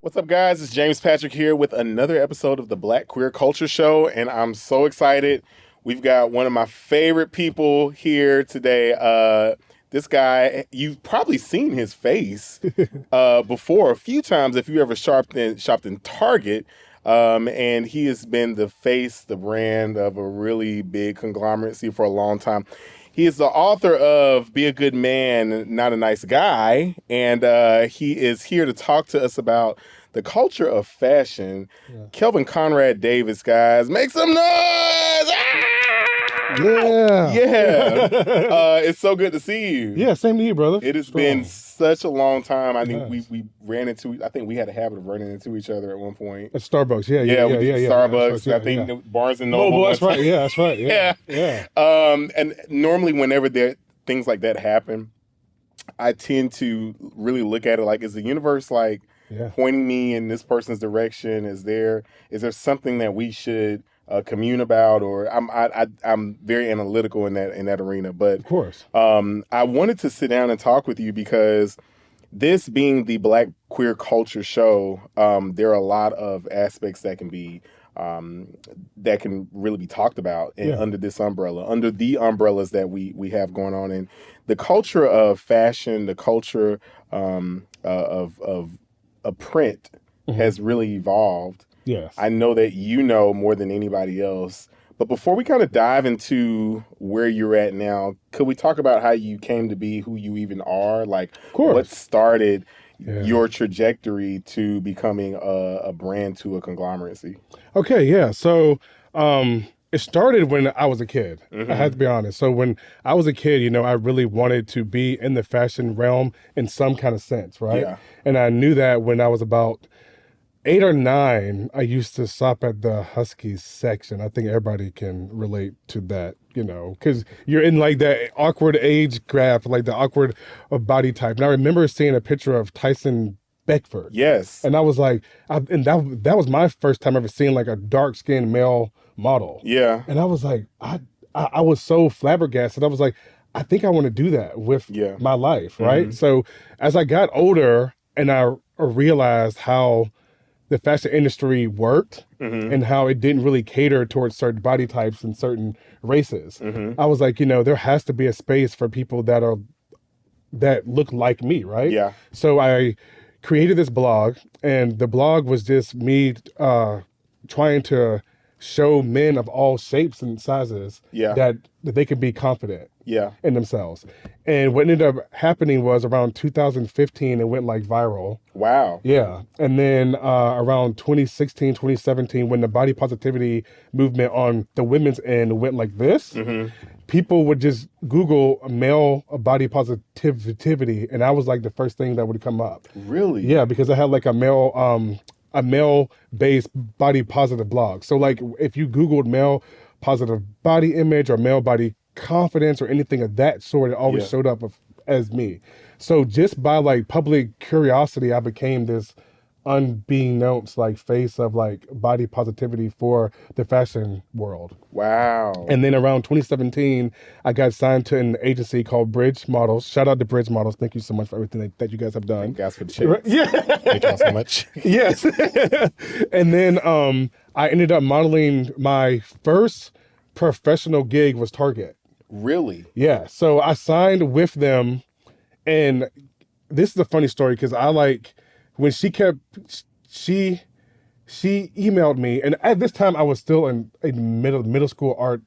What's up, guys? It's James Patrick here with another episode of the Black Queer Culture Show, and I'm so excited. We've got one of my favorite people here today. This guy, you've probably seen his face before a few times if you ever shopped in Target. And he has been the face, the brand of a really big conglomeracy for a long time. He is the author of Be a Good Man, Not a Nice Guy, and he is here to talk to us about the culture of fashion. Yeah. Kelvin Conrad Davis, guys. Make some noise! Ah! Yeah. Yeah. It's so good to see you. Yeah, same to you, brother. It has been such a long time. I think we ran into, I think we had a habit of running into each other at one point. At Starbucks, yeah. Starbucks. Yeah, I think Barnes and Noble. That's right. Yeah, that's right. Yeah. And normally whenever things like that happen, I tend to really look at it like, is the universe like pointing me in this person's direction? Is there something that we should commune about? Or I'm very analytical in that arena. But of course, I wanted to sit down and talk with you because this being the Black Queer Culture Show, there are a lot of aspects that can be that can really be talked about under this umbrella, under the umbrellas that we have going on. And the culture of fashion, the culture of a print has really evolved. Yes. I know that you know more than anybody else. But before we kind of dive into where you're at now, could we talk about how you came to be who you even are? Like, what started your trajectory to becoming a brand to a conglomeracy? Okay, yeah. So it started when I was a kid. I have to be honest. So when I was a kid, I really wanted to be in the fashion realm in some kind of sense, right? Yeah. And I knew that when I was about 8 or 9, I used to shop at the husky section. I think everybody can relate to that, because you're in like that awkward age graph, like the awkward body type. And I remember seeing a picture of Tyson Beckford. Yes. And I was like, that was my first time ever seeing like a dark skinned male model. Yeah. And I was like, I was so flabbergasted. I was like, I think I want to do that with my life, right? So as I got older and I realized how the fashion industry worked and how it didn't really cater towards certain body types and certain races. I was like, there has to be a space for people that look like me, right? Yeah. So I created this blog, and the blog was just me trying to show men of all shapes and sizes that they could be confident in themselves. And what ended up happening was around 2015, it went like viral. Wow. Yeah. And then around 2016, 2017, when the body positivity movement on the women's end went like this, people would just Google male body positivity, and I was like the first thing that would come up. Really? Yeah, because I had like a male-based body positive blog. So like if you Googled male positive body image or male body confidence or anything of that sort, it always showed up as me. So just by like public curiosity, I became this unbeknownst like face of like body positivity for the fashion world. Wow. And then around 2017, I got signed to an agency called Bridge Models. Shout out to Bridge Models. Thank you so much for everything that you guys have done. Thank you guys for the chance. Yeah. Thank y'all so much. Yes. And then I ended up modeling. My first professional gig was Target. Really? Yeah. So I signed with them, and this is a funny story because I like when she emailed me, and at this time I was still a middle school art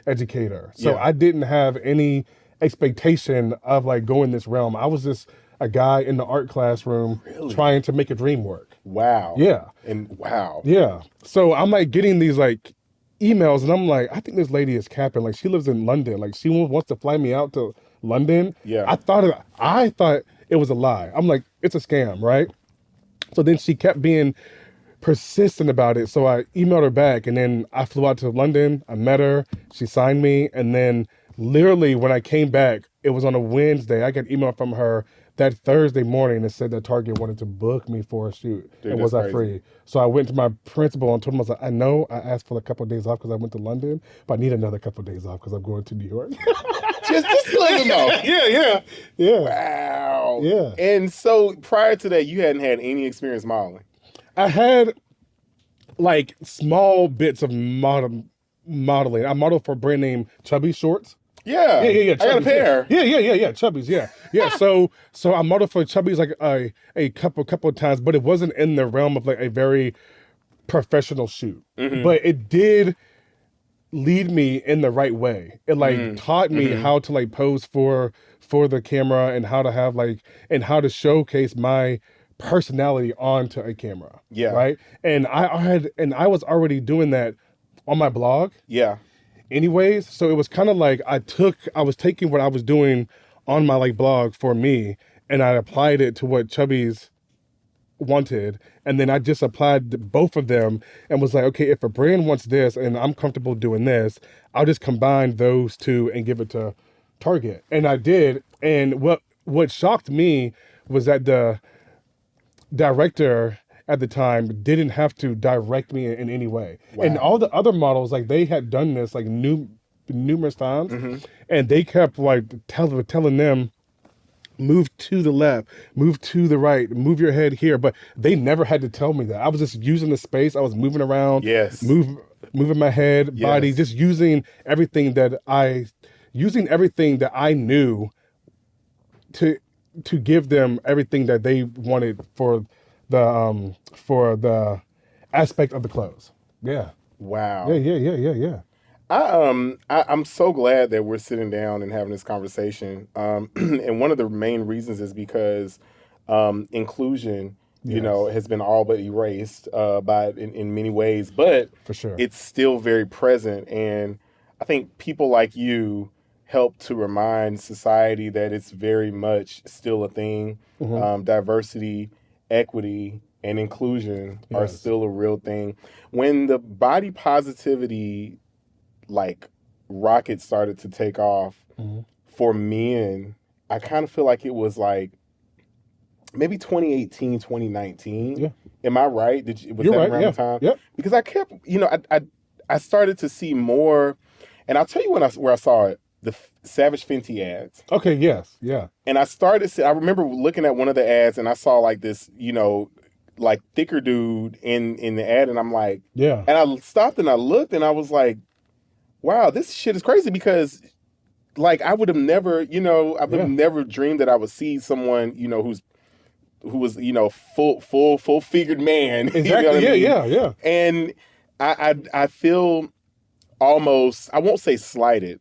educator, so I didn't have any expectation of like going this realm. I was just a guy in the art classroom trying to make a dream work. Wow. Yeah. And wow. Yeah. So I'm like getting these like emails, and I'm like, I think this lady is capping. Like, she lives in London. Like, she wants to fly me out to London. Yeah. I thought it was a lie. I'm like, it's a scam, right? So then she kept being persistent about it. So I emailed her back, and then I flew out to London. I met her. She signed me. And then literally when I came back, it was on a Wednesday. I got an email from her that Thursday morning that said that Target wanted to book me for a shoot. Dude, and was I free? So I went to my principal and told him, I was like, I know I asked for a couple of days off because I went to London, but I need another couple of days off because I'm going to New York. just let him know. Yeah. Wow. Yeah. And so prior to that, you hadn't had any experience modeling. I had like small bits of modeling. I modeled for a brand name Chubby Shorts. Yeah, Yeah. I got a Chubbies, pair. yeah. Chubbies, yeah. So I modeled for Chubbies like a couple of times, but it wasn't in the realm of like a very professional shoot. But it did lead me in the right way. It like taught me how to like pose for the camera and how to have like and how to showcase my personality onto a camera. Yeah. Right. And I was already doing that on my blog. Yeah. Anyways, so it was kind of like I was taking what I was doing on my like blog for me and I applied it to what Chubby's wanted, and then I just applied both of them and was like, okay, if a brand wants this and I'm comfortable doing this, I'll just combine those two and give it to Target. And I did. And what shocked me was that the director at the time didn't have to direct me in any way. Wow. And all the other models, like they had done this like numerous times, and they kept like telling them, move to the left, move to the right, move your head here. But they never had to tell me that. I was just using the space. I was moving around, moving my head, body, just using everything that I knew to give them everything that they wanted for the aspect of the clothes. Yeah. Wow. Yeah. I'm so glad that we're sitting down and having this conversation. And one of the main reasons is because inclusion, you know, has been all but erased in many ways, but for sure, it's still very present. And I think people like you help to remind society that it's very much still a thing. Diversity, equity, and inclusion are still a real thing. When the body positivity like rocket started to take off for men, I kind of feel like it was like maybe 2018, 2019. Yeah. Am I right? Was that around the time? Yep. Because I kept, you know, I started to see more, and I'll tell you where I saw it, the Savage Fenty ads. Okay, yes, yeah. And I remember looking at one of the ads and I saw like this, you know, like thicker dude in the ad, and I'm like, yeah. And I stopped and I looked and I was like, wow, this shit is crazy, because like I would have never, you know, I would have never dreamed that I would see someone, you know, who was, you know, full figured man. Exactly. You know what I mean? Yeah. And I feel almost, I won't say slighted,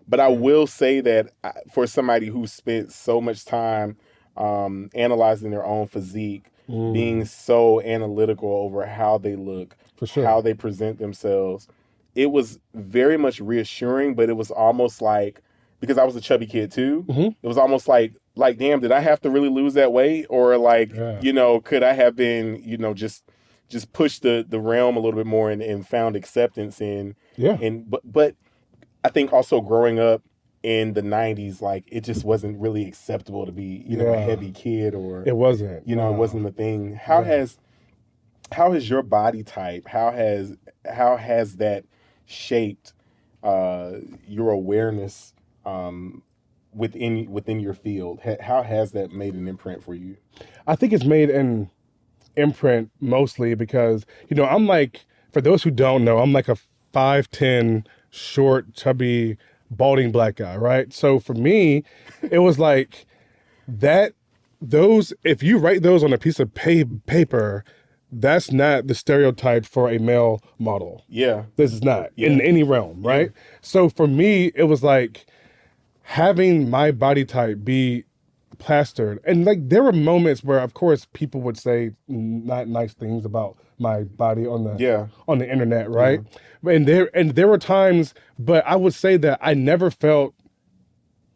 but I will say that for somebody who spent so much time analyzing their own physique, being so analytical over how they look, for sure, how they present themselves, it was very much reassuring, but it was almost like, because I was a chubby kid too, it was almost like, damn, did I have to really lose that weight? Or like, you know, could I have been, you know, just pushed the realm a little bit more and found acceptance in, but I think also growing up in the 90s, like it just wasn't really acceptable to be, you know, a heavy kid, or it wasn't, you know, it wasn't the thing. How has your body type, how has that shaped your awareness within your field? How has that made an imprint for you? I think it's made an imprint mostly because, you know, I'm like, for those who don't know, I'm like a 5'10", short, chubby, balding black guy, right? So for me, it was like if you write those on a piece of paper, that's not the stereotype for a male model. Yeah. This is not in any realm, right? Yeah. So for me, it was like having my body type be plastered. And like there were moments where, of course, people would say not nice things about my body on the internet, right? Yeah. And there were times, but I would say that I never felt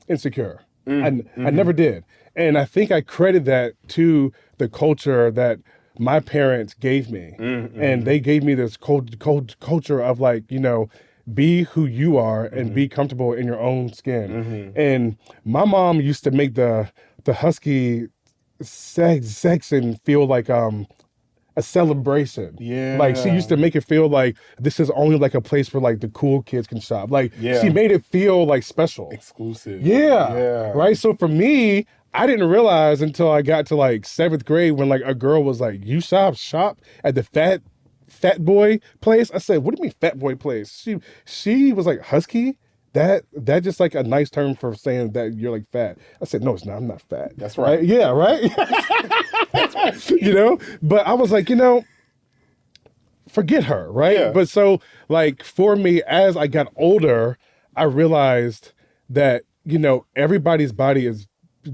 insecure. I never did. And I think I credit that to the culture that my parents gave me. And they gave me this culture of like, you know, be who you are and be comfortable in your own skin. And my mom used to make the husky section feel like a celebration. Yeah. Like she used to make it feel like this is only like a place where like the cool kids can shop. Like she made it feel like special. Exclusive. Yeah. Right. So for me, I didn't realize until I got to like 7th grade when like a girl was like, "You shop at the fat boy place." I said, "What do you mean fat boy place?" She was like, "Husky? That just like a nice term for saying that you're like fat." I said, "No, it's not. I'm not fat." That's right. Yeah, right. That's right. You know, but I was like, forget her, right? Yeah. But so like for me, as I got older, I realized that everybody's body is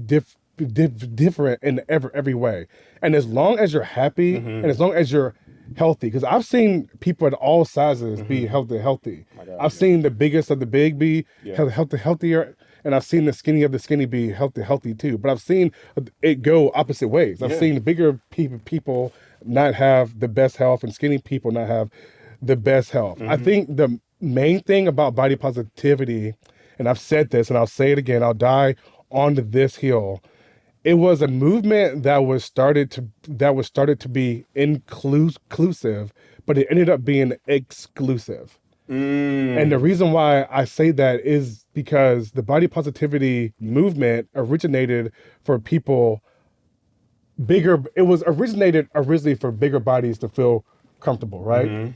different in every way, and as long as you're happy and as long as you're healthy, because I've seen people at all sizes be healthy. My God, I've yeah. seen the biggest of the big be Yeah. healthier, and I've seen the skinny of the skinny be healthy too. But I've seen it go opposite ways. I've Yeah. seen bigger people not have the best health and skinny people not have the best health. I think the main thing about body positivity, and I've said this and I'll say it again, I'll die on this hill. It was a movement that was started to be inclusive, but it ended up being exclusive. And the reason why I say that is because the body positivity movement originated for people bigger. It was originated originally for bigger bodies to feel comfortable, right?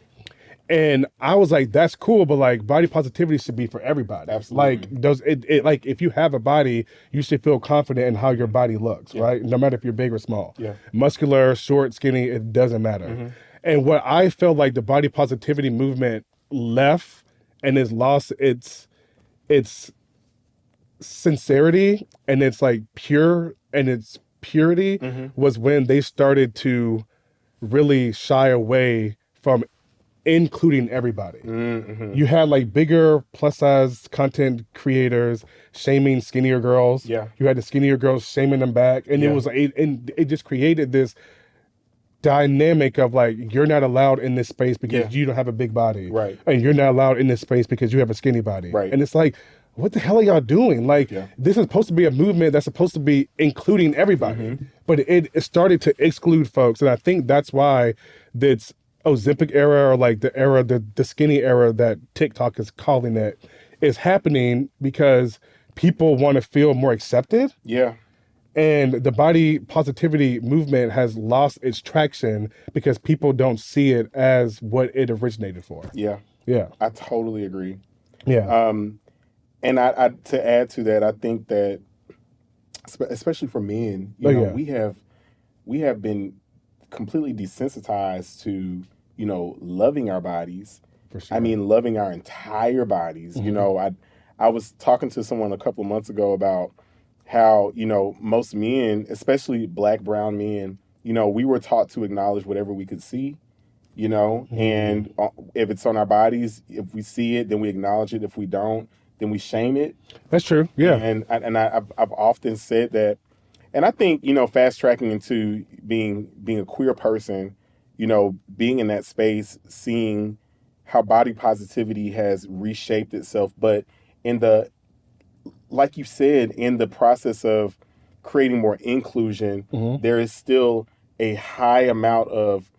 And I was like, that's cool, but like body positivity should be for everybody. Absolutely. Like does it like if you have a body, you should feel confident in how your body looks, right? No matter if you're big or small. Yeah. Muscular, short, skinny, it doesn't matter. And what I felt like the body positivity movement left and has lost its sincerity and its like pure and its purity was when they started to really shy away from including everybody. You had like bigger plus size content creators shaming skinnier girls. Yeah. You had the skinnier girls shaming them back. And Yeah. it just created this dynamic of like, you're not allowed in this space because you don't have a big body. Right. And you're not allowed in this space because you have a skinny body. Right. And it's like, what the hell are y'all doing? Like, this is supposed to be a movement that's supposed to be including everybody. But it started to exclude folks. And I think that's why this Ozempic era, or like the era, the skinny era that TikTok is calling it, is happening because people want to feel more accepted. Yeah. And the body positivity movement has lost its traction because people don't see it as what it originated for. Yeah. Yeah. I totally agree. Yeah. And I to add to that, I think that especially for men, we have been completely desensitized to, loving our bodies. For sure. I mean, loving our entire bodies. I was talking to someone a couple of months ago about how, most men, especially Black, brown men, we were taught to acknowledge whatever we could see, and if it's on our bodies, if we see it, then we acknowledge it. If we don't, then we shame it. That's true. Yeah. And I've often said that, and I think, fast tracking into being a queer person, being in that space, seeing how body positivity has reshaped itself, but like you said, in the process of creating more inclusion, there is still a high amount of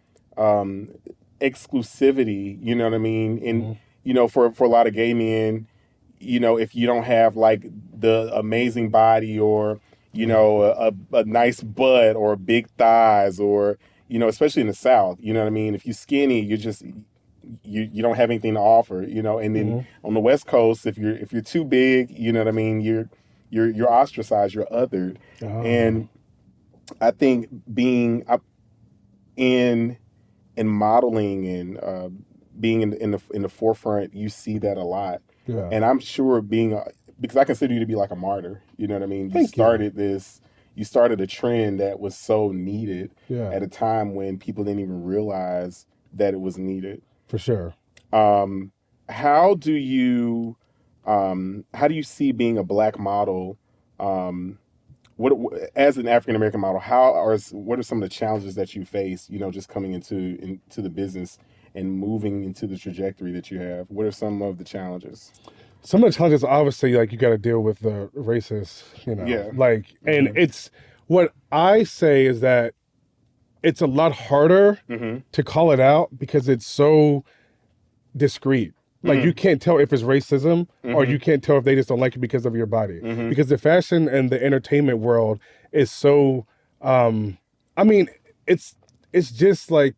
exclusivity, you know what I mean? And, for a lot of gay men, if you don't have like the amazing body or, a nice butt or big thighs or, especially in the South, you know what I mean? If you're skinny, you're just, you don't have anything to offer, and then on the West Coast, if you're too big, you know what I mean? You're ostracized, you're othered. And I think being in modeling and being in the forefront, you see that a lot. Yeah. And I'm sure because I consider you to be like a martyr, you know what I mean? You started a trend that was so needed at a time when people didn't even realize that it was needed. For sure. How do you see being a Black model, what as an African American model, what are some of the challenges that you face, just coming into the business and moving into the trajectory that you have? What are some of the challenges? Some of the challenges, obviously, like you got to deal with the racist, like, and it's what I say is that it's a lot harder to call it out because it's so discreet. Like you can't tell if it's racism or you can't tell if they just don't like you because of your body. Because the fashion and the entertainment world is so, I mean, it's just like,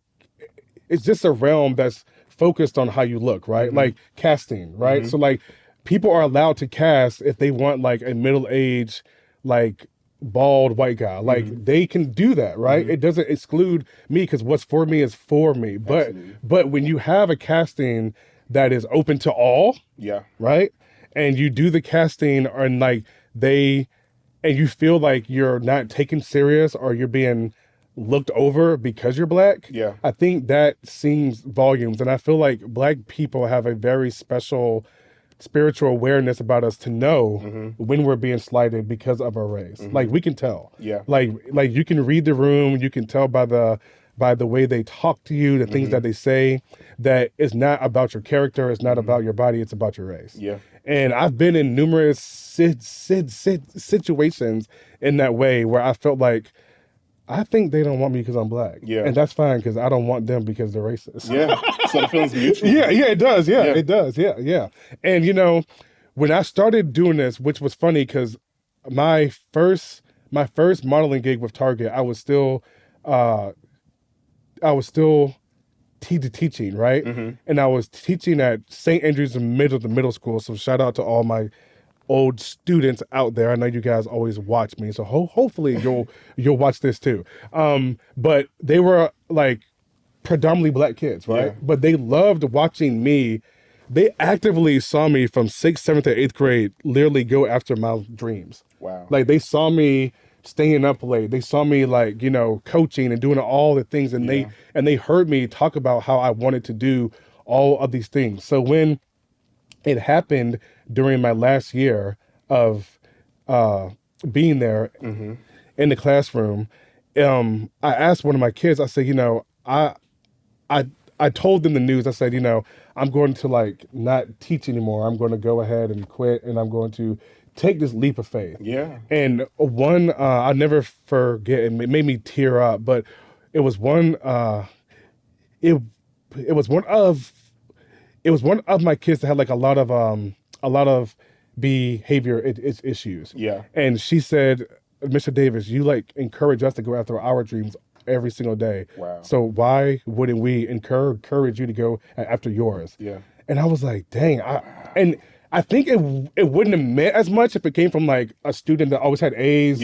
it's just a realm that's focused on how you look, right? Like casting, right? So like people are allowed to cast if they want like a middle-aged, like bald white guy. Like they can do that, right? It doesn't exclude me because what's for me is for me. But when you have a casting that is open to all, right? And you do the casting and like and you feel like you're not taken serious or you're being looked over because you're black, I think that sings volumes. And I feel like black people have a very special spiritual awareness about us to know when we're being slighted because of our race. Like we can tell. Like you can read the room, you can tell by the way they talk to you, the things that they say, that it's not about your character, it's not about your body, it's about your race. And I've been in numerous situations in that way where I felt like, I think they don't want me because I'm black. And that's fine because I don't want them because they're racist. So the feeling's mutual. It does. It does. And you know, when I started doing this, which was funny because my first modeling gig with Target, I was still teaching, right? And I was teaching at St. Andrew's middle school. So shout out to all my old students out there. I know you guys always watch me, so hopefully you'll watch this too. But they were like predominantly black kids, right? But they loved watching me. They actively saw me from 6th, 7th, and 8th grade literally go after my dreams. Wow. Like they saw me staying up late. They saw me like, you know, coaching and doing all the things, and they heard me talk about how I wanted to do all of these things. So when it happened during my last year of being there in the classroom, I asked one of my kids, I said, you know, I told them the news. I said, you know, I'm going to like not teach anymore. I'm going to go ahead and quit, and I'm going to take this leap of faith. And one, I'll never forget, and it made me tear up, but it was one, it was one of my kids that had like a lot of behavior issues. And she said, Mr. Davis, you like encourage us to go after our dreams every single day. Wow. So why wouldn't we encourage you to go after yours? And I was like, dang. And I think it wouldn't have meant as much if it came from like a student that always had A's.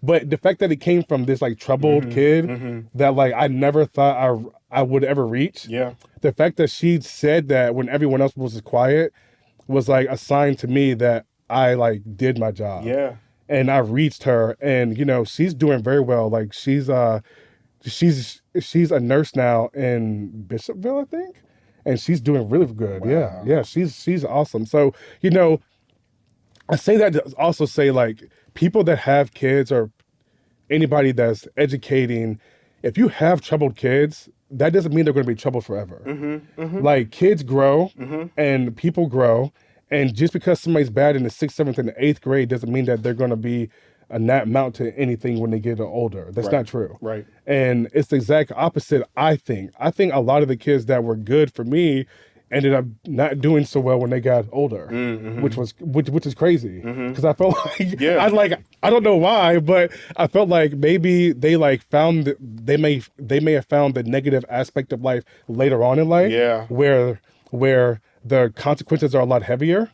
But the fact that it came from this like troubled kid that like I never thought I would ever reach. The fact that she said that when everyone else was quiet was like a sign to me that I like did my job. And I reached her, and you know, she's doing very well. Like she's a nurse now in Bishopville, I think. And she's doing really good. Wow. She's awesome. So, you know, I say that to also say like people that have kids or anybody that's educating, if you have troubled kids, that doesn't mean they're going to be troubled forever. Like kids grow and people grow. And just because somebody's bad in the 6th, 7th, and the 8th grade doesn't mean that they're going to be not amount to anything when they get older. That's not true. And it's the exact opposite, I think. I think a lot of the kids that were good for me ended up not doing so well when they got older, which is crazy. Because I felt like I don't know why, but I felt like maybe they like found they may have found the negative aspect of life later on in life, where the consequences are a lot heavier.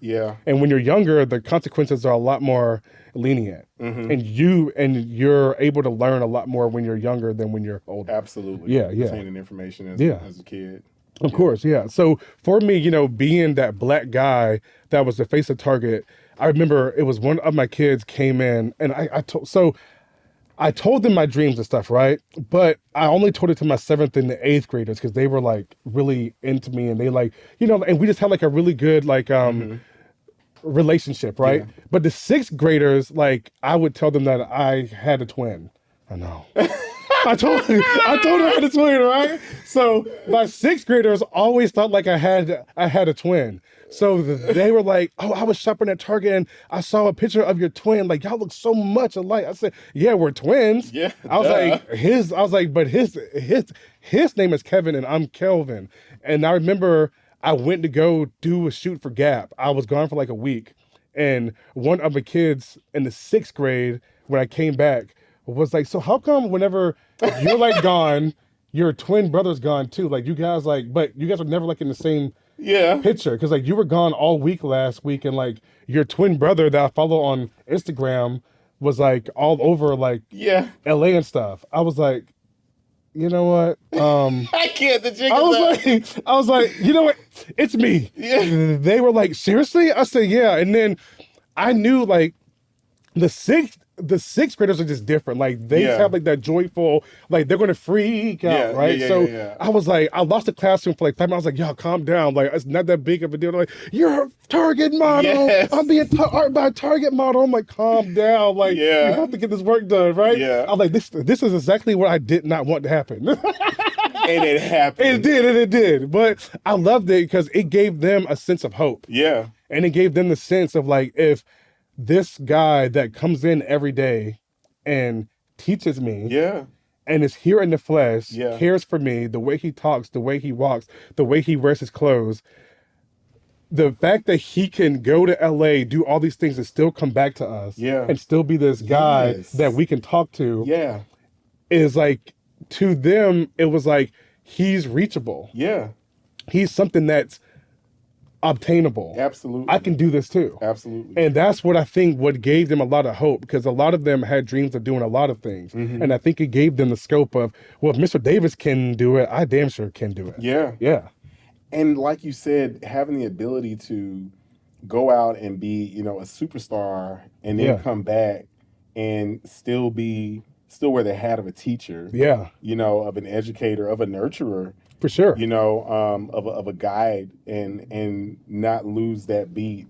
And when you're younger, the consequences are a lot more lenient. And you're able to learn a lot more when you're younger than when you're older. Absolutely. Retaining information as a kid. Of course. So for me, you know, being that black guy that was the face of Target, I remember it was one of my kids came in, and I told them my dreams and stuff, right? But I only told it to my 7th and the 8th graders because they were like really into me, and they like, you know, and we just had like a really good like relationship, right? But the 6th graders, like I would tell them that I had a twin. I know. I told her I had a twin, right? So my 6th graders always thought like I had a twin. So they were like, oh, I was shopping at Target and I saw a picture of your twin. Like, y'all look so much alike. I said, yeah, we're twins. I was like, but his name is Kevin and I'm Kelvin. And I remember I went to go do a shoot for Gap. I was gone for like a week. And one of the kids in the 6th grade, when I came back, was like, so how come whenever you're like gone, your twin brother's gone too? Like you guys like, but you guys are never like in the same picture. Because like you were gone all week last week, and like your twin brother that I follow on Instagram was like all over like LA and stuff. I was like, you know what? I can't. The jig I was like, you know what? It's me. Yeah. They were like, seriously? I said, yeah. And then I knew like the sixth graders are just different. Like they have like that joyful, like they're gonna freak out, right? I was like, I lost the classroom for like 5 minutes. I was like, y'all calm down. Like it's not that big of a deal. They're like, you're a target model. Yes. I'm being by a target model. I'm like, calm down. Like we have to get this work done, right? Yeah. I'm like, this is exactly what I did not want to happen. And it happened. It did. But I loved it because it gave them a sense of hope. Yeah. And it gave them the sense of like, if this guy that comes in every day and teaches me and is here in the flesh, cares for me, the way he talks, the way he walks, the way he wears his clothes, the fact that he can go to LA, do all these things and still come back to us and still be this guy that we can talk to is like, to them, it was like, he's reachable. Yeah. He's something that's obtainable. Absolutely. I can do this too. Absolutely. And that's what I think what gave them a lot of hope, because a lot of them had dreams of doing a lot of things. And I think it gave them the scope of, well, if Mr. Davis can do it, I damn sure can do it. Yeah. Yeah. And like you said, having the ability to go out and be, a superstar and then come back and still wear the hat of a teacher. Yeah. Of an educator, of a nurturer. For sure. Of a guide and not lose that beat.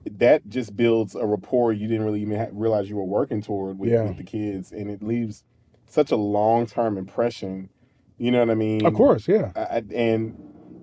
That just builds a rapport you didn't really even realize you were working toward with the kids, and it leaves such a long-term impression. You know what I mean? Of course, yeah.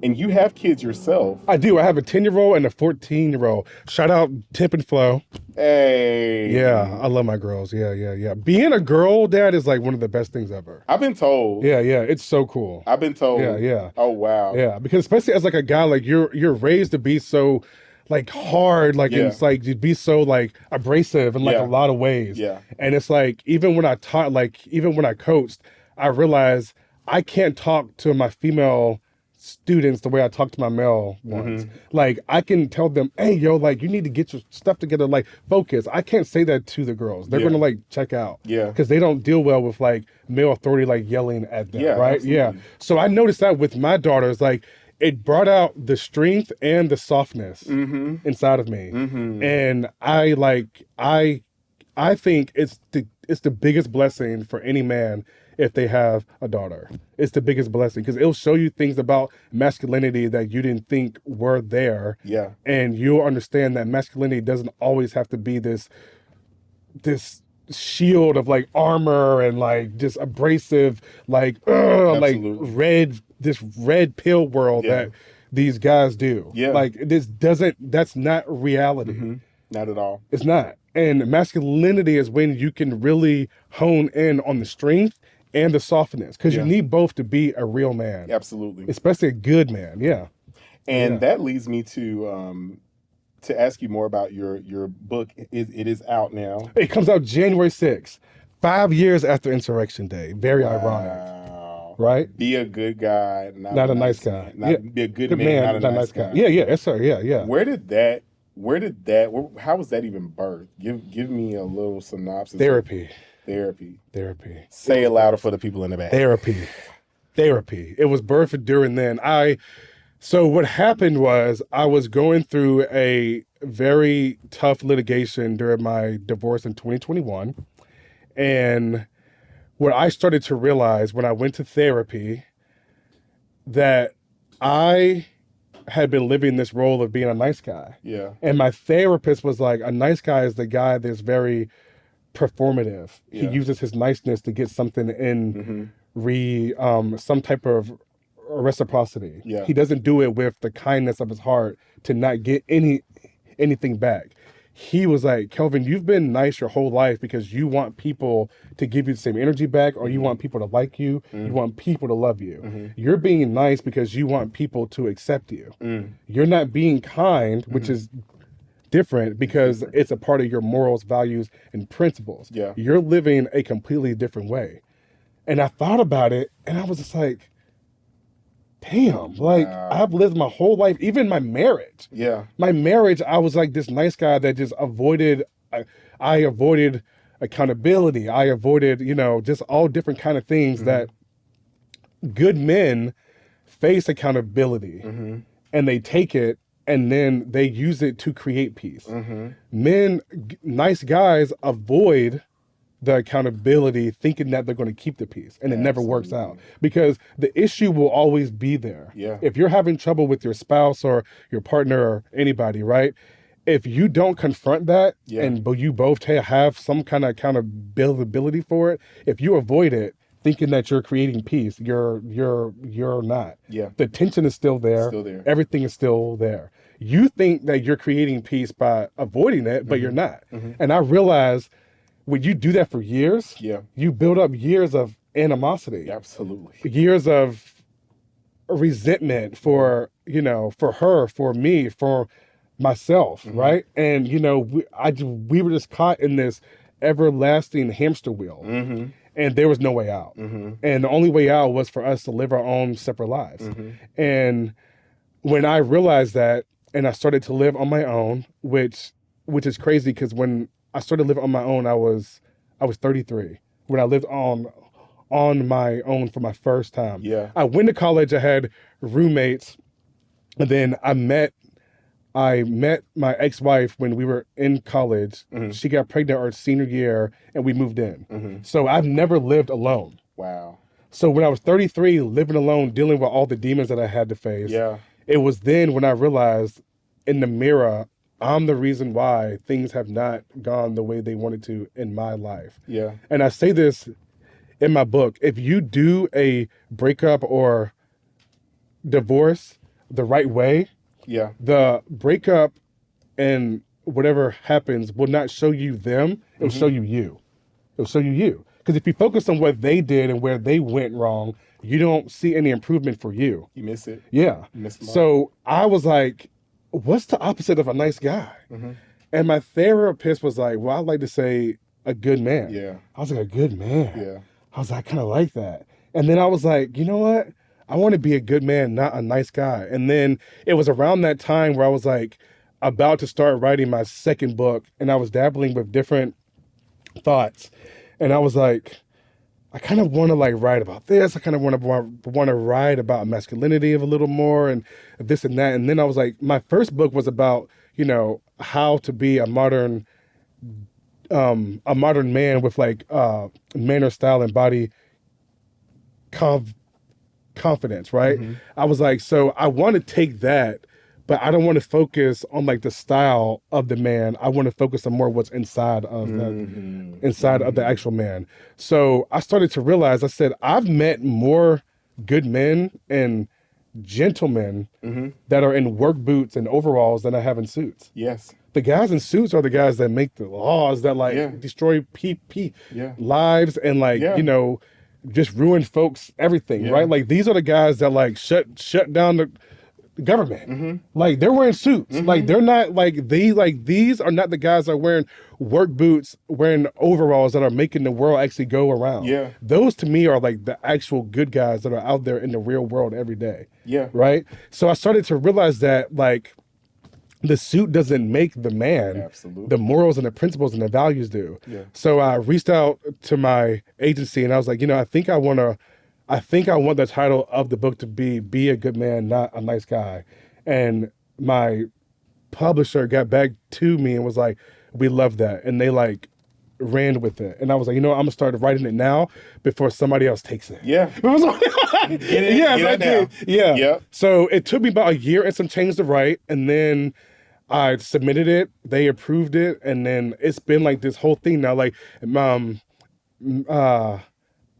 And you have kids yourself. I do. I have a 10-year-old and a 14-year-old. Shout out Tip and Flo. Hey. Yeah, I love my girls. Yeah. Being a girl dad is like one of the best things ever. I've been told. Yeah. It's so cool. I've been told. Yeah. Oh, wow. Yeah, because especially as like a guy, like you're raised to be so like hard, like it's like you'd be so like abrasive in like a lot of ways. Yeah. And it's like, even when I taught, like even when I coached, I realized I can't talk to my female students the way I talk to my male ones. Like I can tell them, hey yo, like you need to get your stuff together, like focus. I can't say that to the girls. They're gonna like check out. Yeah. Because they don't deal well with like male authority like yelling at them. Right. Absolutely. Yeah. So I noticed that with my daughters, like it brought out the strength and the softness inside of me. And I think it's the biggest blessing for any man if they have a daughter. It's the biggest blessing, because it'll show you things about masculinity that you didn't think were there. Yeah. And you'll understand that masculinity doesn't always have to be this shield of like armor and like just abrasive, like red pill world that these guys do. Yeah. Like that's not reality. Not at all. It's not. And masculinity is when you can really hone in on the strength and the softness, because you need both to be a real man. Absolutely. Especially a good man. Yeah. And that leads me to ask you more about your book. It is out now. It comes out January 6th, 5 years after Insurrection Day. Very ironic. Right? Be a good guy, not a nice guy. Be a good man, not a nice guy. Yeah, yes, sir. Yeah. How was that even birthed? Give me a little synopsis. Therapy. Say it louder for the people in the back. Therapy. It was birthed during then. So what happened was I was going through a very tough litigation during my divorce in 2021. And what I started to realize when I went to therapy, that I had been living this role of being a nice guy. Yeah. And my therapist was like, a nice guy is the guy that's very performative. Yeah. He uses his niceness to get something in some type of reciprocity. Yeah. He doesn't do it with the kindness of his heart to not get anything back. he was like, Kelvin, you've been nice your whole life because you want people to give you the same energy back, or you want people to like you, you want people to love you. You're being nice because you want people to accept you. You're not being kind, which is different because it's a part of your morals, values, and principles. Yeah. You're living a completely different way. And I thought about it, and I was just like, damn, like I've lived my whole life, even my marriage. Yeah. My marriage, I was like this nice guy that just avoided, I avoided accountability. I avoided, just all different kind of things that good men face accountability and they take it and then they use it to create peace. Men, nice guys avoid the accountability thinking that they're going to keep the peace, and it never works out because the issue will always be there. Yeah. If you're having trouble with your spouse or your partner or anybody, right? If you don't confront that and you both have some kind of accountability for it, if you avoid it thinking that you're creating peace, you're not. Yeah. The tension is still there. Still there. Everything is still there. You think that you're creating peace by avoiding it, but you're not. And I realized when you do that for years, you build up years of animosity. Absolutely. Years of resentment for, for her, for me, for myself, right? And, we were just caught in this everlasting hamster wheel. And there was no way out. And the only way out was for us to live our own separate lives. And when I realized that, and I started to live on my own, which is crazy because when I started living on my own, I was 33 when I lived on my own for my first time. Yeah. I went to college. I had roommates, and then I met my ex-wife when we were in college. She got pregnant our senior year, and we moved in. So I've never lived alone. Wow. So when I was 33, living alone, dealing with all the demons that I had to face, it was then when I realized in the mirror, I'm the reason why things have not gone the way they wanted to in my life. Yeah. And I say this in my book, if you do a breakup or divorce the right way, the breakup and whatever happens will not show you them, it'll show you you. It'll show you you. Because if you focus on what they did and where they went wrong, you don't see any improvement for you. You miss it. Yeah. You miss the mark. So I was like, what's the opposite of a nice guy? And my therapist was like, well, I'd like to say a good man. Yeah. I was like, a good man. Yeah. I was like, I kind of like that. And then I was like, you know what? I want to be a good man, not a nice guy. And then it was around that time where I was like about to start writing my second book, and I was dabbling with different thoughts. And I was like, I kind of want to like write about this. I kind of want to write about masculinity a little more and this and that. And then I was like, my first book was about, how to be a modern man with like manner, style, and body confidence, right? I was like, so I want to take that, but I don't want to focus on like the style of the man. I want to focus on more what's inside of the actual man. So I started to realize, I said, I've met more good men and gentlemen that are in work boots and overalls than I have in suits. Yes. The guys in suits are the guys that make the laws that like destroy lives and like, just ruin folks, everything, right? Like these are the guys that like shut down the government. Like they're wearing suits. Like they're not these are not the guys that are wearing work boots, wearing overalls that are making the world actually go around. Yeah. Those to me are like the actual good guys that are out there in the real world every day. Yeah. Right? So I started to realize that like the suit doesn't make the man. Absolutely. The morals and the principles and the values do. Yeah. So I reached out to my agency and I was like, I think I want the title of the book to be a good man, not a nice guy. And my publisher got back to me and was like, we love that. And they like ran with it. And I was like, I'm gonna start writing it now before somebody else takes it. Yeah. Yes, I did. Yeah. Yep. So it took me about a year and some change to write. And then I submitted it, they approved it. And then it's been like this whole thing now, like,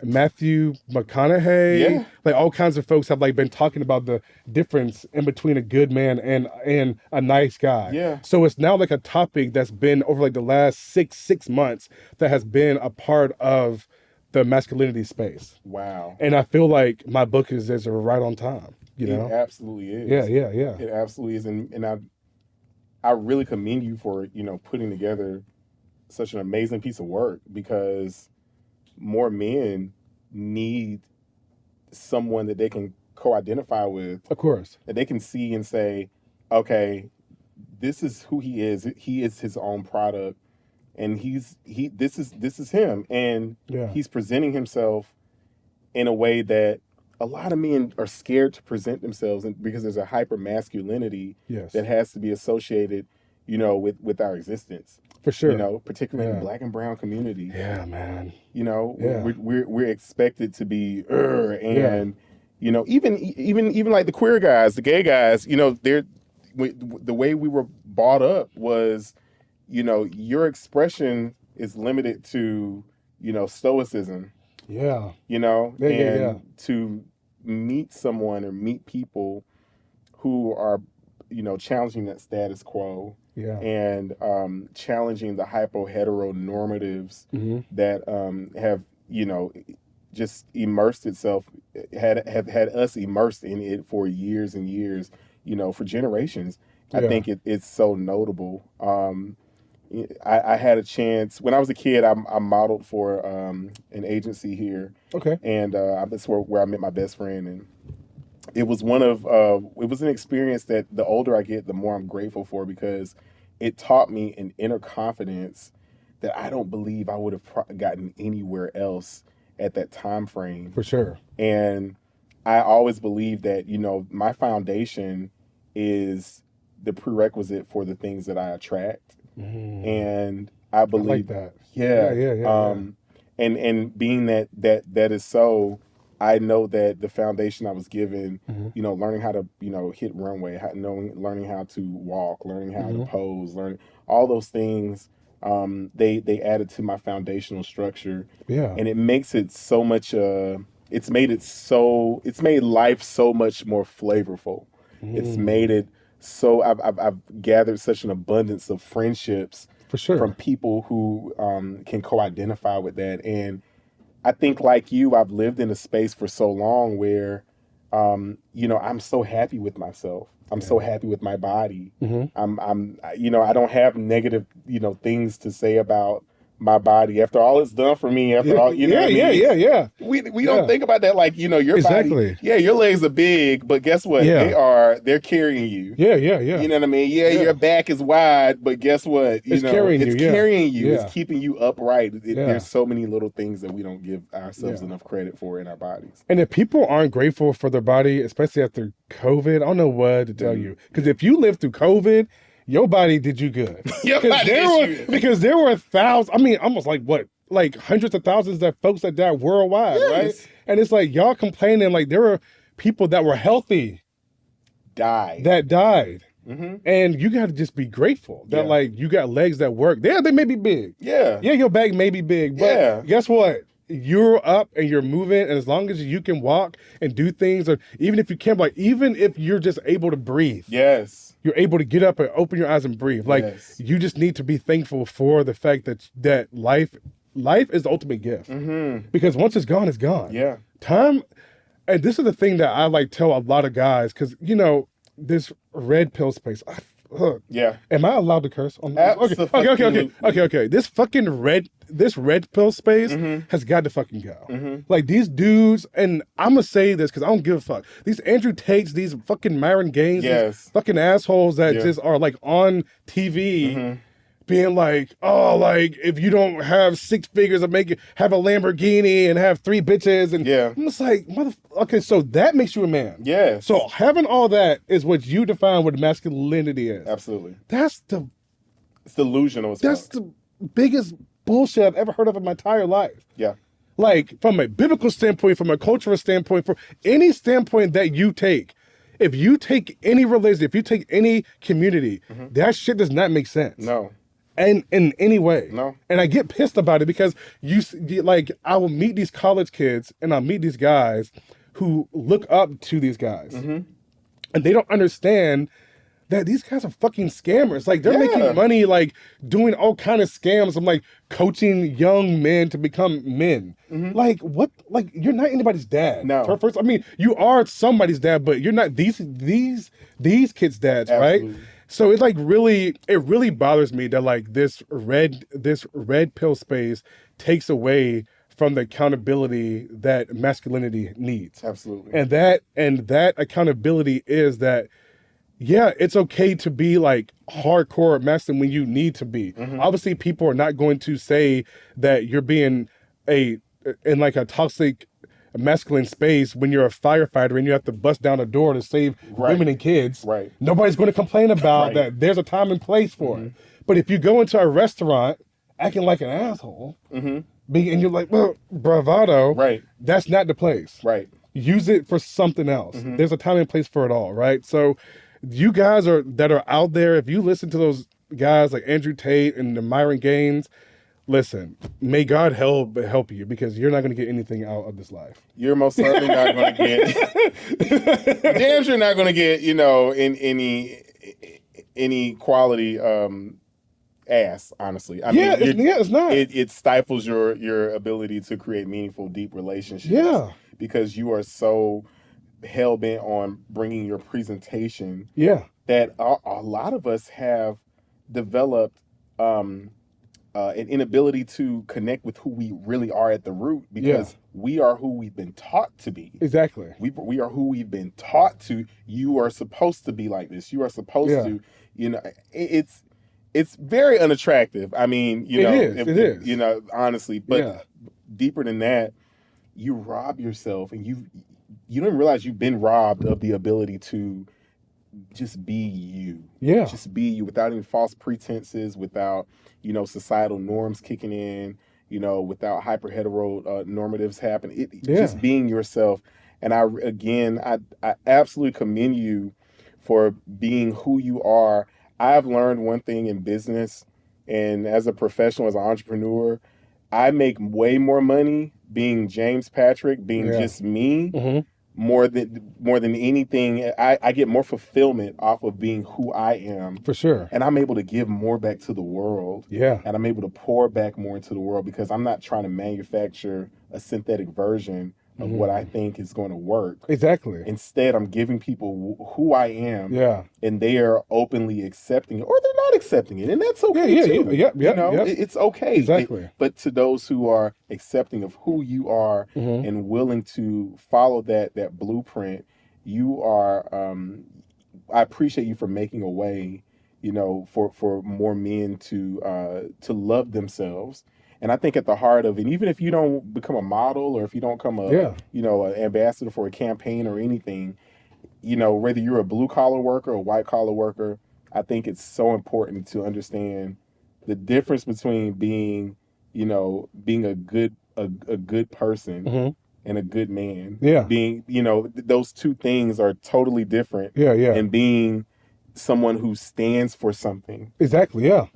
Matthew McConaughey, Yeah. like all kinds of folks have like been talking about the difference in between a good man and a nice guy. Yeah. So it's now like a topic that's been over like the last six months that has been a part of the masculinity space. Wow. And I feel like my book is right on time. You know? It absolutely is. Yeah. It absolutely is, and I really commend you for putting together such an amazing piece of work, because more men need someone that they can co-identify with, Of course, that they can see and say, okay, this is who he is. He is his own product, and this is him, and he's presenting himself in a way that a lot of men are scared to present themselves, and because there's a hyper masculinity that has to be associated, with our existence. For sure. Particularly in the Black and brown community. Yeah, man. We're expected to be and even like the queer guys, the gay guys, they're the way we were brought up was, your expression is limited to, stoicism. Yeah. To meet someone or meet people who are, challenging that status quo. And challenging the hypo-heteronormatives that have, just immersed itself, have had us immersed in it for years and years, for generations. I think it's so notable. I had a chance when I was a kid. I modeled for an agency here. Okay. And that's where I met my best friend, and it was it was an experience that the older I get, the more I'm grateful for, because it taught me an inner confidence that I don't believe I would have gotten anywhere else at that time frame. For sure. And I always believe that, my foundation is the prerequisite for the things that I attract. And I believe I like that. Yeah. And being that is so, I know that the foundation I was given, learning how to, hit runway, learning how to walk, learning how to pose, learning all those things, they added to my foundational structure. Yeah. And it makes it so much, it's made life so much more flavorful. It's made it so, I've gathered such an abundance of friendships for sure from people who can co-identify with that. And I think, like you, I've lived in a space for so long where, I'm so happy with myself. I'm so happy with my body. I don't have negative, things to say about my body after all it's done for me. After all, what I mean? Yeah. We don't think about that, like, your body. Yeah, your legs are big, but guess what? They're carrying you. Yeah. You know what I mean? Yeah, your back is wide, but guess what? It's carrying you. It's keeping you upright. There's so many little things that we don't give ourselves enough credit for in our bodies. And if people aren't grateful for their body, especially after COVID, I don't know what to tell you. Because if you lived through COVID, your body did you good. Because there were thousands, almost like hundreds of thousands of folks that died worldwide, right? And it's like, y'all complaining, like there were people that were healthy that died. And you got to just be grateful that like you got legs that work. Yeah, they may be big. Yeah, your back may be big, but guess what? You're up and you're moving, and as long as you can walk and do things, or even if you can't, like even if you're just able to breathe, you're able to get up and open your eyes and breathe. Like you just need to be thankful for the fact that life is the ultimate gift. Because once it's gone, it's gone. Time, and this is the thing that I like tell a lot of guys, because this red pill space. Am I allowed to curse on this? Okay. This red pill space has got to fucking go. Like these dudes, and I'm gonna say this because I don't give a fuck. These Andrew Tates, these fucking Myron Gaines, these fucking assholes that just are like on TV. Being like, oh, like if you don't have 6 figures of have a Lamborghini and have 3 bitches, and I'm just like, okay, so that makes you a man. So having all that is what you define what masculinity is. Absolutely. It's delusional. That's the biggest bullshit I've ever heard of in my entire life. Like from a biblical standpoint, from a cultural standpoint, from any standpoint that you take. If you take any religion, if you take any community, that shit does not make sense. No. and in any way. No. And I get pissed about it because like I will meet these college kids and I'll meet these guys who look up to these guys, and they don't understand that these guys are fucking scammers. Like they're making money, like doing all kind of scams. I'm like coaching young men to become men. Like what? Like you're not anybody's dad. No. First, I mean, you are somebody's dad, but you're not these kids' dads, Absolutely. right? So it really bothers me that like this red pill space takes away from the accountability that masculinity needs. Absolutely. And that accountability is that, yeah, it's okay to be like hardcore masculine when you need to be. Obviously, people are not going to say that you're being in like a toxic masculine space when you're a firefighter and you have to bust down a door to save women and kids. Right. Nobody's going to complain about that. There's a time and place for it. But if you go into a restaurant acting like an asshole, and you're like, well, bravado, that's not the place. Right. Use it for something else. There's a time and place for it all, right? So you guys that are out there, if you listen to those guys like Andrew Tate and the Myron Gaines, listen, may God help you, because you're not going to get anything out of this life. You're most certainly not going to get, damn sure not going to get, in any quality ass, honestly. I mean, it's not. It stifles your ability to create meaningful, deep relationships. Yeah. Because you are so hell-bent on bringing your presentation that a lot of us have developed an inability to connect with who we really are at the root, because we are who we've been taught to be. Exactly. We are who we've been taught to. You are supposed to be like this. You are supposed to, it's very unattractive. I mean, it is. Honestly, but deeper than that, you rob yourself, and you don't even realize you've been robbed of the ability to just be you. Yeah. Just be you without any false pretenses, without, societal norms kicking in, without hyper hetero normatives happening. Just being yourself. And I absolutely commend you for being who you are. I've learned one thing in business and as a professional, as an entrepreneur, I make way more money being James Patrick, being just me, more than anything. I get more fulfillment off of being who I am. For sure. And I'm able to give more back to the world. Yeah. And I'm able to pour back more into the world, because I'm not trying to manufacture a synthetic version of what I think is going to work. Exactly. Instead, I'm giving people who I am. Yeah. And they are openly accepting it, or they're not accepting it, and that's okay too. It's okay. Exactly. But to those who are accepting of who you are and willing to follow that blueprint, you are. I appreciate you for making a way, for more men to love themselves. And I think at the heart of it, even if you don't become a model, or if you don't become an ambassador for a campaign or anything, whether you're a blue collar worker or a white collar worker, I think it's so important to understand the difference between being a good person and a good man. Yeah. Being, those two things are totally different. Yeah. And being someone who stands for something. Exactly. Yeah.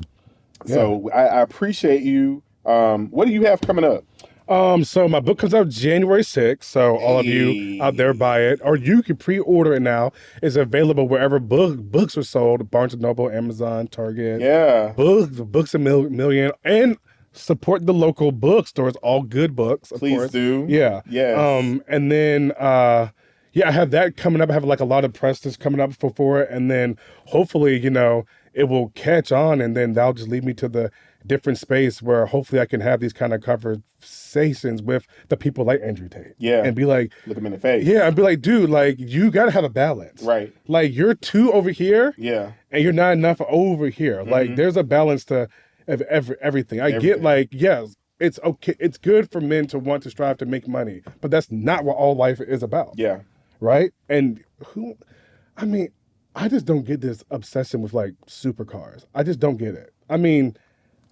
So I appreciate you. What do you have coming up? So my book comes out January 6th. So all of you out there, buy it, or you can pre-order it now. It's available wherever books are sold: Barnes & Noble, Amazon, Target. Yeah. Books a million, and support the local bookstores. All good books, of Please course. do. Yeah. Yes. And then I have that coming up. I have like a lot of press that's coming up for it, and then hopefully it will catch on, and then that'll just lead me to the different space where hopefully I can have these kind of conversations with the people like Andrew Tate. Yeah. And be like, look him in the face. Yeah, and be like, dude, like you gotta have a balance. Right. Like you're too over here. Yeah. And you're not enough over here. Like there's a balance to everything. I get like, yes, it's okay. It's good for men to want to strive to make money, but that's not what all life is about. Yeah. Right? And I just don't get this obsession with like supercars. I just don't get it.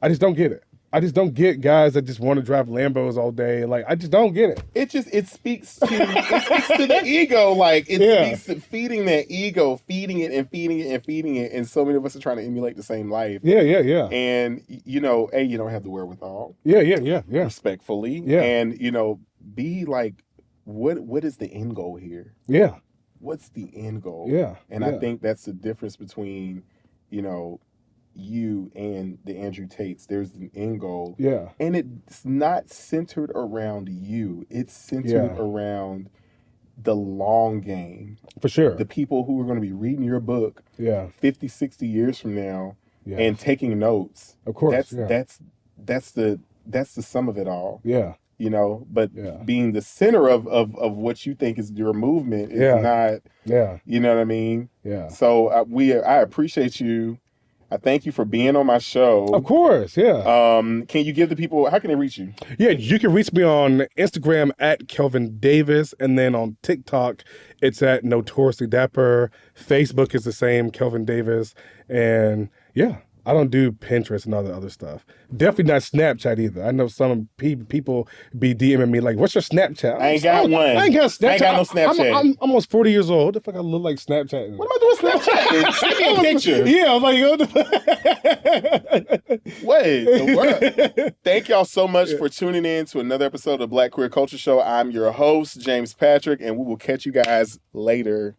I just don't get it. I just don't get guys that just want to drive Lambos all day. Like, I just don't get it. It speaks to the ego. Like, it speaks to feeding that ego, feeding it and feeding it and feeding it. And so many of us are trying to emulate the same life. Yeah. And, you know, A, you don't have the wherewithal. Yeah. Respectfully. Yeah. And, you know, B, like, what is the end goal here? Yeah. What's the end goal? Yeah. And I think that's the difference between, you know, you and the Andrew Tates. There's an end goal. Yeah. And it's not centered around you. It's centered around the long game. For sure. The people who are going to be reading your book 50, 60 years from now and taking notes. Of course. That's the sum of it all. Yeah. You know, but being the center of what you think is your movement is not, you know what I mean? Yeah. So I appreciate you. I thank you for being on my show. Of course, yeah. Can you give the people, how can they reach you? Yeah, you can reach me on Instagram at Kelvin Davis, and then on TikTok, it's at Notoriously Dapper. Facebook is the same, Kelvin Davis, and yeah. I don't do Pinterest and all the other stuff. Definitely not Snapchat either. I know some people be DMing me like, "What's your Snapchat?" I ain't got one. I ain't got Snapchat. I ain't got no Snapchat. I'm almost 40 years old. What the fuck I look like Snapchat? What am I doing Snapchat? Send me a picture. Yeah, I'm like, what the world? Thank y'all so much for tuning in to another episode of the Black Queer Culture Show. I'm your host, James Patrick, and we will catch you guys later.